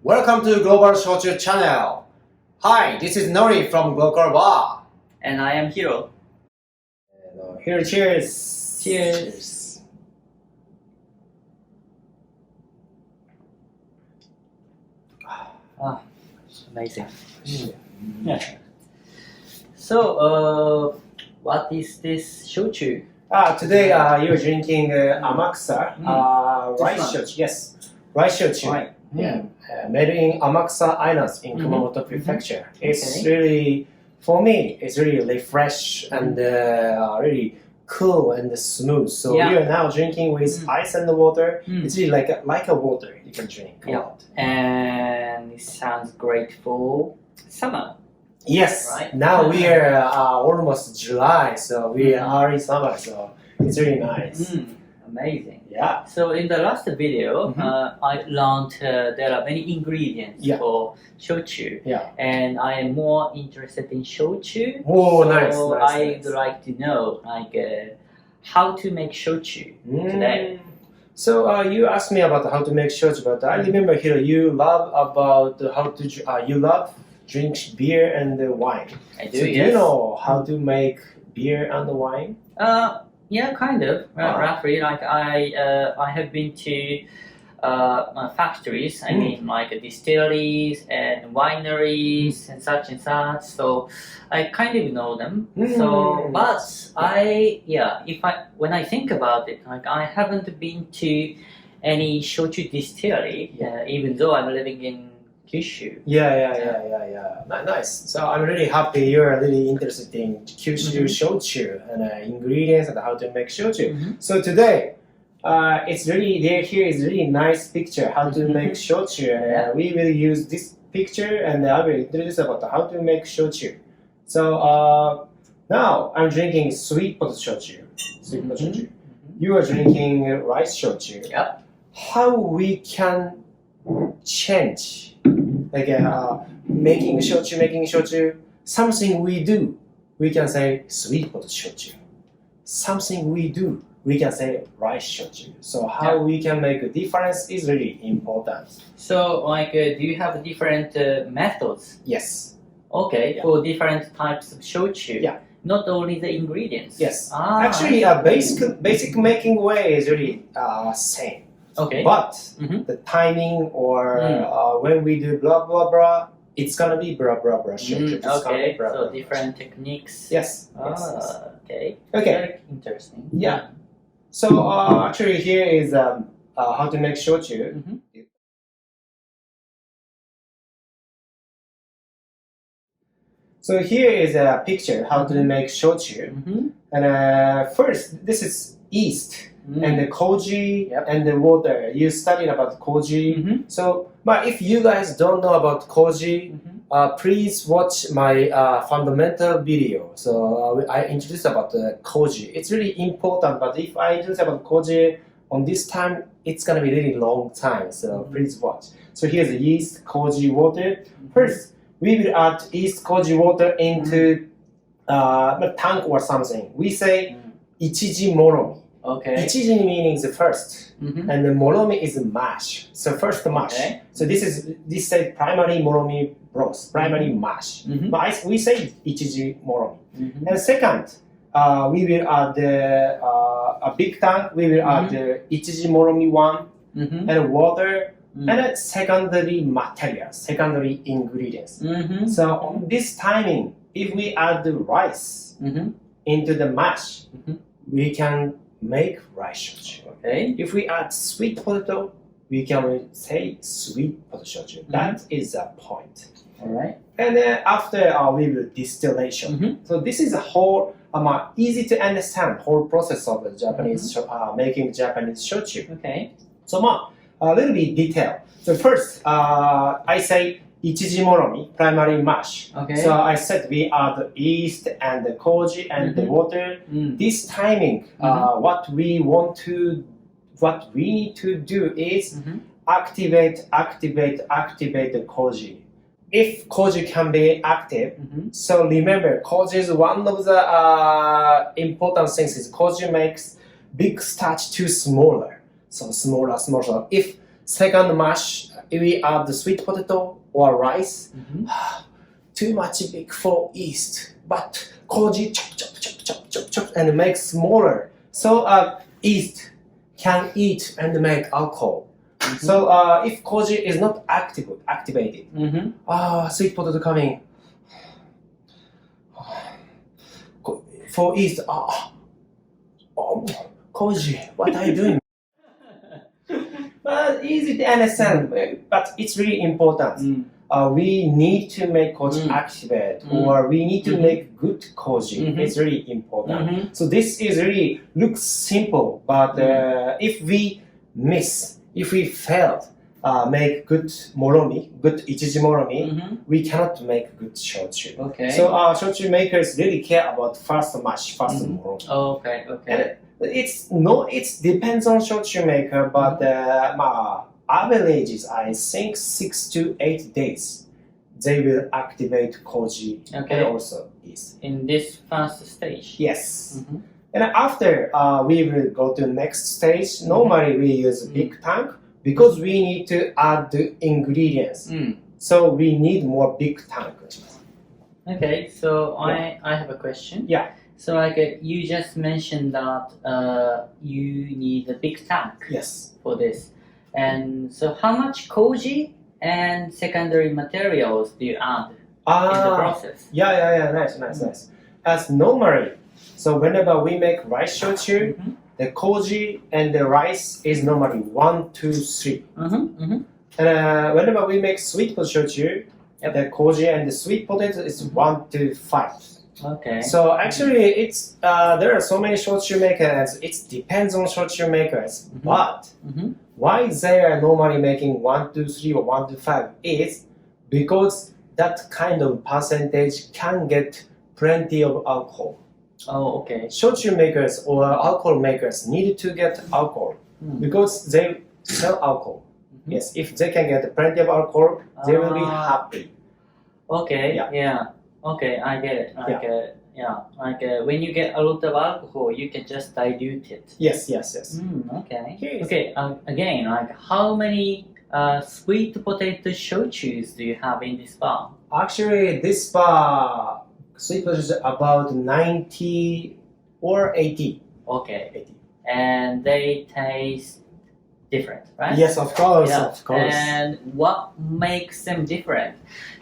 Welcome to Global Shochu channel. Hi, this is Nori from Glocal BAR. And I am Hiro. And, here, cheers. Cheers. Ah, amazing. Yeah. So, what is this shochu? Today you're drinking Amakusa rice shochu. Yes, rice shochu. Right. Yeah, made in Amakusa Islands in Kumamoto Prefecture. It's Okay. really, for me, it's really refresh and really cool and smooth. So Yeah. we are now drinking with ice and water. It's really like a water you can drink. a Yeah. lot. And it sounds great for summer. Yes. Right. Now we are almost July, so we are in summer. So it's really nice. Amazing. Yeah. So in the last video, I learned there are many ingredients Yeah. for shochu. Yeah. And I am more interested in shochu. Oh, so nice. I'd like to know how to make shochu today. So you asked me about how to make shochu, but I remember here you love about how to you love drink beer and wine. I do, So do yes. you know how to make beer and wine? Yeah, kind of. Roughly, like I have been to factories. I mean, like distilleries and wineries and such. So I kind of know them. So, but when I think about it, like I haven't been to any shochu distillery, even though I'm living in Kyushu. Yeah. Nice. So I'm really happy you're really interested in Kyushu shochu and ingredients and how to make shochu. So today, it's really here is really nice picture how to make shochu. And we will use this picture and I will introduce about how to make shochu. So now I'm drinking sweet potato shochu. You are drinking rice shochu. Yep. How we can change like making shochu, something we do, we can say sweet potato shochu. Something we do, we can say rice shochu. So how we can make a difference is really important. So, do you have different methods? Yes. Okay, for different types of shochu. Yeah. Not only the ingredients. Yes. Ah, Actually, basic making way is really same. Okay. But the timing or when we do blah blah blah, it's gonna be blah blah blah shochu. It's gonna be Okay. blah, So blah, different techniques. Yes. Okay. Okay. Very interesting. Yeah. So actually here is how to make shochu. So here is a picture how to make shochu. And first, this is yeast and the koji and the water. You studied about koji. So, but if you guys don't know about koji, please watch my fundamental video. So I introduced about the koji. It's really important. But if I introduce about koji on this time, it's gonna be really long time. So please watch. So here's the yeast, koji, water. First, we will add yeast, koji, water into a tank or something. We say ichiji moromi. Okay. Ichiji meaning the first, and the moromi is mash. So first mash. Okay. So this say primary moromi broth, primary mash. But we say ichiji moromi. And second, we will add a big tank. We will add the ichiji moromi one and water. And secondary materials, secondary ingredients. So on this timing, if we add the rice into the mash, we can make rice shochu. Okay. If we add sweet potato, we can say sweet potato shochu. That is the point. All right. And then after we will distillation. So this is a whole easy to understand whole process of the Japanese making Japanese shochu. Okay. So a little bit detail. So first, I say ichiji moromi, primary mash. Okay. So I said we add yeast and the koji and the water. This timing, what we need to do is activate the koji. If koji can be active, so remember koji is one of the important things is koji makes big starch too smaller. So smaller. If Second mash, we add the sweet potato or rice. Too much big for yeast, but koji chop and make smaller. So yeast can eat and make alcohol. So if koji is not activated, sweet potato coming. For yeast, koji, what are you doing? Well, easy to understand, but it's really important. We need to make koji activate, or we need to make good koji. It's really important. So this is really looks simple, but if we failed, make good moromi, good ichiji moromi, we cannot make good shochu. Okay. So shochu makers really care about first mash, first moromi. Okay. And it depends on shochu maker, but average is I think 6 to 8 days. They will activate koji and also yeast. In this first stage. Yes. And after we will go to the next stage. Normally we use a big tank because we need to add the ingredients. So we need more big tank. Okay, so I have a question. Yeah. So you just mentioned that you need a big tank. Yes. For this. And so how much koji and secondary materials do you add in the process? Yeah. Nice. As normally, so whenever we make rice shochu, the koji and the rice is normally 1, 2, 3. And whenever we make sweet potato shochu, the koji and the sweet potato is 1 to 5. Okay. So actually, it's there are so many shochu makers. It depends on shochu makers, but why they are normally making 1 to 3 or 1 to 5 is because that kind of percentage can get plenty of alcohol. Oh, okay. Shochu makers or alcohol makers need to get alcohol because they sell alcohol. Yes, if they can get plenty of alcohol, they will be happy. Okay. Yeah. Okay, I get it. When you get a lot of alcohol, you can just dilute it. Yes. Okay. Okay. Again, how many sweet potato shochus do you have in this bar? Actually, this bar sweet potato is about 90 or 80. Okay. 80. And they taste different, right? Yes, of course. And what makes them different?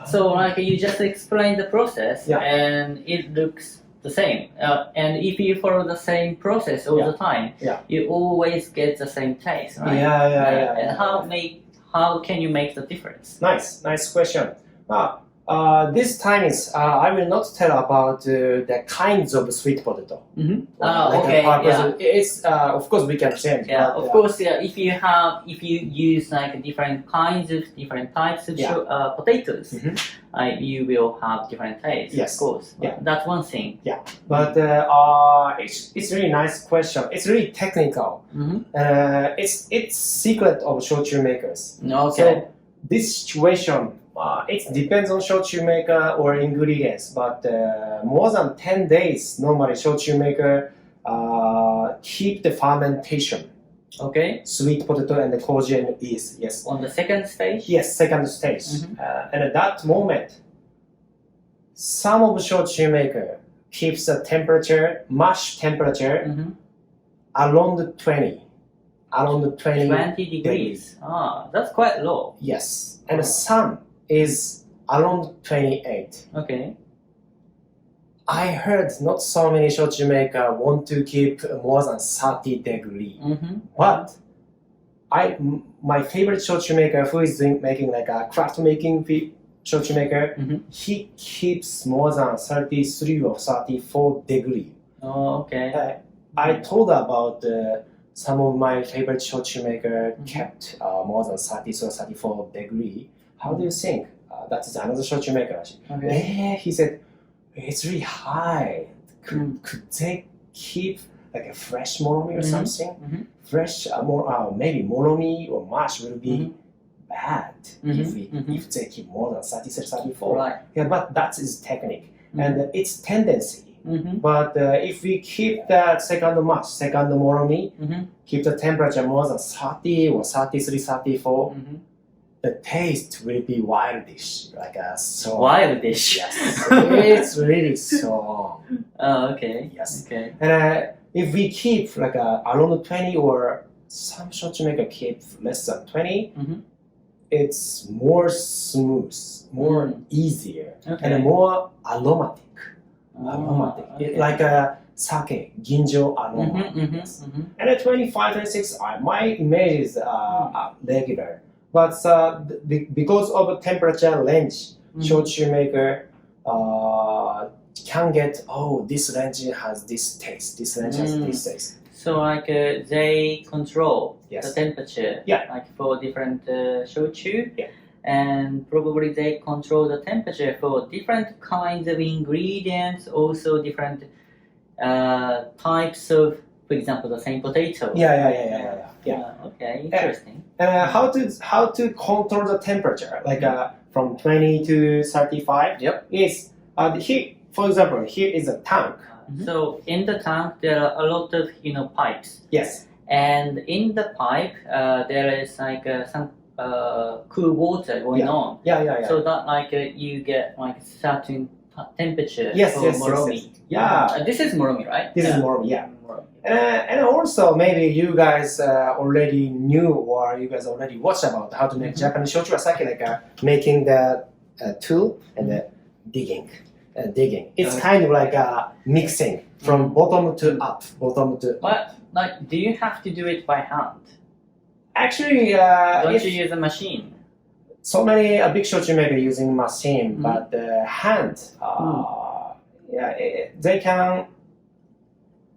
So you just explained the process and it looks the same. And if you follow the same process all the time, you always get the same taste, right? And how can you make the difference? Nice question. This time is I will not tell about the kinds of sweet potato. It's of course we can change. If you use different types of potatoes, you will have different tastes. Yes. Of course. That's one thing. But it's really nice question. It's really technical. It's secret of shochu makers. So this situation. It depends on shochu maker or ingredients, but more than 10 days normally shochu maker keep the fermentation. Okay. Sweet potato and the koji and yeast. Yes. On the second stage? Yes, second stage. And at that moment, some of shochu maker keeps the temperature, mash temperature, around 20. Around 20 degrees. That's quite low. Yes. And some is around 28. Okay. I heard not so many shochu makers want to keep more than 30 degrees. But my favorite shochu maker who is making a craft making shochu maker, he keeps more than 33 or 34 degrees. Oh, okay. I told about some of my favorite shochu maker kept more than 30 or 34 degrees. How do you think? That is another shochu maker. Okay. He said, it's really high. Could they keep a fresh moromi or something? Fresh, maybe moromi or mash will be bad if they keep more than 30 or 34. Right. But that is technique. And its tendency, But if we keep that second mash, second moromi, keep the temperature more than 30 or 33, 34, the taste will be wildish, like a song. Wildish. Yes, it's really strong. Oh, okay. Yes. Okay. And if we keep like around 20, or some shochu maker keep less than 20, it's more smooth, more easier, and more aromatic. Okay. Like a sake, ginjo aroma. Yes. And at 25, 26, my image is regular. But because of temperature range, shochu maker can get, this range has this taste, this range has this taste. So like they control Yes. the temperature, Yeah. like for different shochu, Yeah. and probably they control the temperature for different kinds of ingredients, also different types of, for example, the same potato. Yeah. Okay, interesting. And how to control the temperature, like from 20 to 35? Yep. Is here, for example, here is a tank. So in the tank there are a lot of pipes. Yes. And in the pipe there is like some cool water going on. Yeah. So that like you get like certain temperature Yes, for yes, moromi. yes. Yeah. This is moromi, right? This is moromi, yeah. And also maybe you guys already knew, or you guys already watched about how to make Japanese shochu sake, like making the tool and digging. It's kind of like mixing from bottom to up, bottom to up. But like, do you have to do it by hand? Actually, Don't you use a machine? So many big shochu maker using machine, but the hand, they can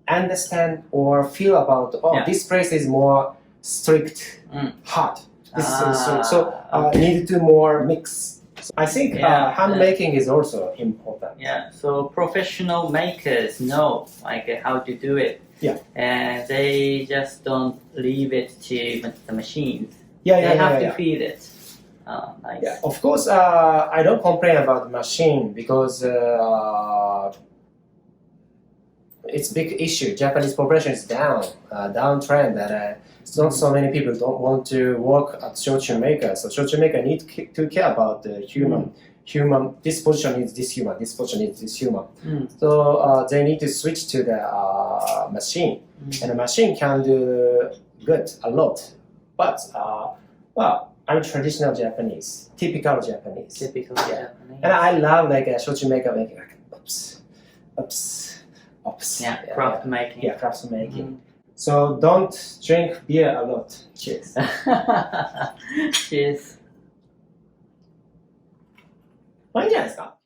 understand or feel about, this place is more strict, hard. This is strict. So need to more mix. So I think hand making is also important. Yeah, so professional makers know like how to do it. Yeah. And they just don't leave it to the machines. They have to feed it. Nice. Yeah, of course, I don't complain about the machine because it's big issue. Japanese population is downtrend, and not so many people don't want to work at shochu maker. So shochu maker need to care about the human. This position is this human. This position is this human. So they need to switch to the machine, and the machine can do good a lot. But I'm traditional Japanese, typical Japanese. Japanese. And I love like a shochu maker making like oops. Yeah, craft making. Yeah, craft making. So don't drink beer a lot. Cheers. Cheers. まあいいんじゃないですか